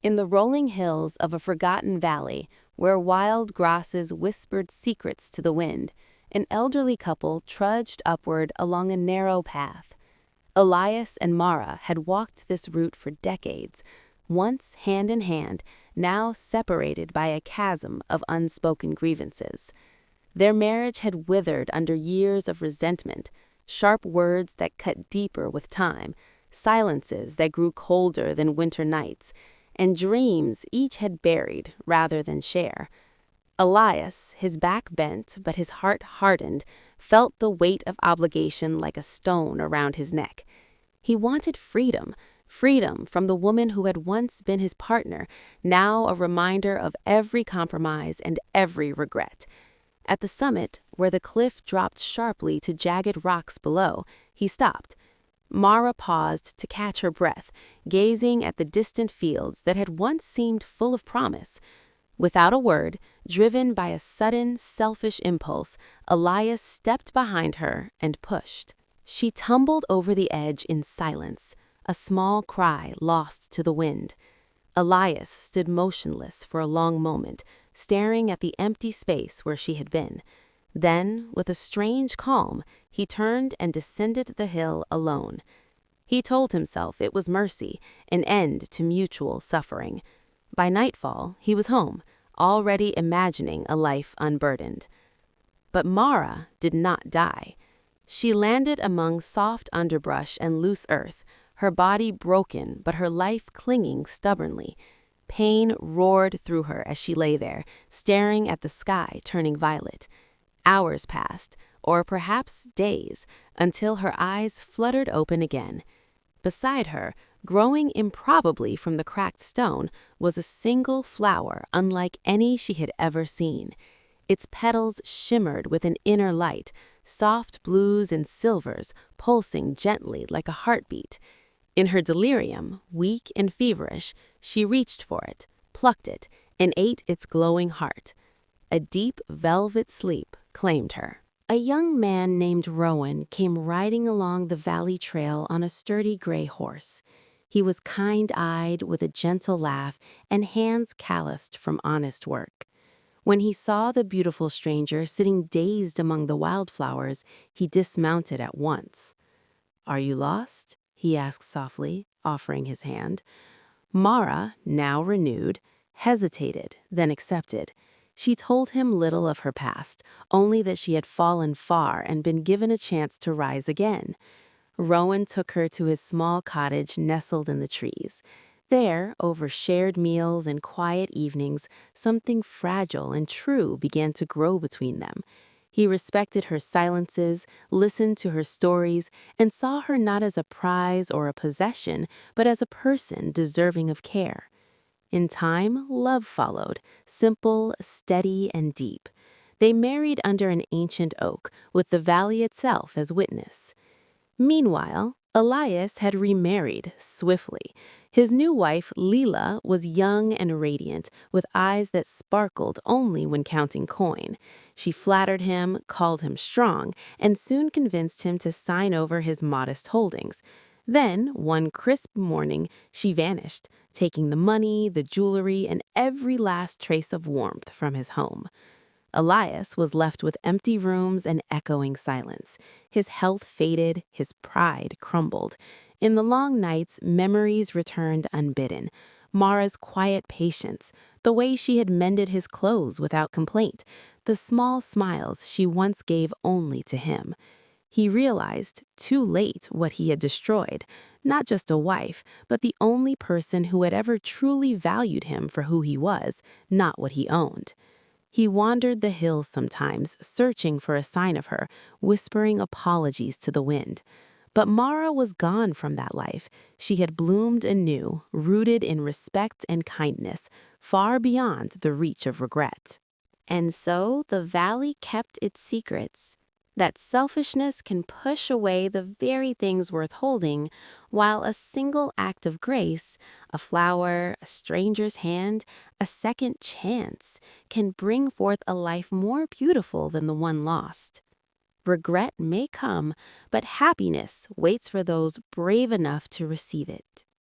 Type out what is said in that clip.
In the rolling hills of a forgotten valley, where wild grasses whispered secrets to the wind, an elderly couple trudged upward along a narrow path. Elias and Mara had walked this route for decades, once hand in hand, now separated by a chasm of unspoken grievances. Their marriage had withered under years of resentment, sharp words that cut deeper with time, silences that grew colder than winter nights, and dreams each had buried rather than share. Elias, his back bent but his heart hardened, felt the weight of obligation like a stone around his neck. He wanted freedom, freedom from the woman who had once been his partner, now a reminder of every compromise and every regret. At the summit, where the cliff dropped sharply to jagged rocks below, he stopped. Mara paused to catch her breath, gazing at the distant fields that had once seemed full of promise. Without a word, driven by a sudden, selfish impulse, Elias stepped behind her and pushed. She tumbled over the edge in silence, a small cry lost to the wind. Elias stood motionless for a long moment, staring at the empty space where she had been. Then, with a strange calm, he turned and descended the hill alone. He told himself it was mercy, an end to mutual suffering. By nightfall, he was home, already imagining a life unburdened. But Mara did not die. She landed among soft underbrush and loose earth, her body broken but her life clinging stubbornly. Pain roared through her as she lay there, staring at the sky turning violet. Hours passed, or perhaps days, until her eyes fluttered open again. Beside her, growing improbably from the cracked stone, was a single flower unlike any she had ever seen. Its petals shimmered with an inner light, soft blues and silvers pulsing gently like a heartbeat. In her delirium, weak and feverish, she reached for it, plucked it, and ate its glowing heart. A deep velvet sleep claimed her. A young man named Rowan came riding along the valley trail on a sturdy gray horse. He was kind-eyed with a gentle laugh and hands calloused from honest work. When he saw the beautiful stranger sitting dazed among the wildflowers, he dismounted at once. "Are you lost?" he asked softly, offering his hand. Mara, now renewed, hesitated, then accepted. She told him little of her past, only that she had fallen far and been given a chance to rise again. Rowan took her to his small cottage nestled in the trees. There, over shared meals and quiet evenings, something fragile and true began to grow between them. He respected her silences, listened to her stories, and saw her not as a prize or a possession, but as a person deserving of care. In time, love followed, simple, steady, and deep. They married under an ancient oak, with the valley itself as witness. Meanwhile, Elias had remarried swiftly. His new wife, Leela, was young and radiant, with eyes that sparkled only when counting coin. She flattered him, called him strong, and soon convinced him to sign over his modest holdings. Then, one crisp morning, she vanished, taking the money, the jewelry, and every last trace of warmth from his home. Elias was left with empty rooms and echoing silence. His health faded, his pride crumbled. In the long nights, memories returned unbidden. Mara's quiet patience, the way she had mended his clothes without complaint, the small smiles she once gave only to him. He realized, too late, what he had destroyed. Not just a wife, but the only person who had ever truly valued him for who he was, not what he owned. He wandered the hills sometimes, searching for a sign of her, whispering apologies to the wind. But Mara was gone from that life. She had bloomed anew, rooted in respect and kindness, far beyond the reach of regret. And so the valley kept its secrets. That selfishness can push away the very things worth holding, while a single act of grace, a flower, a stranger's hand, a second chance, can bring forth a life more beautiful than the one lost. Regret may come, but happiness waits for those brave enough to receive it.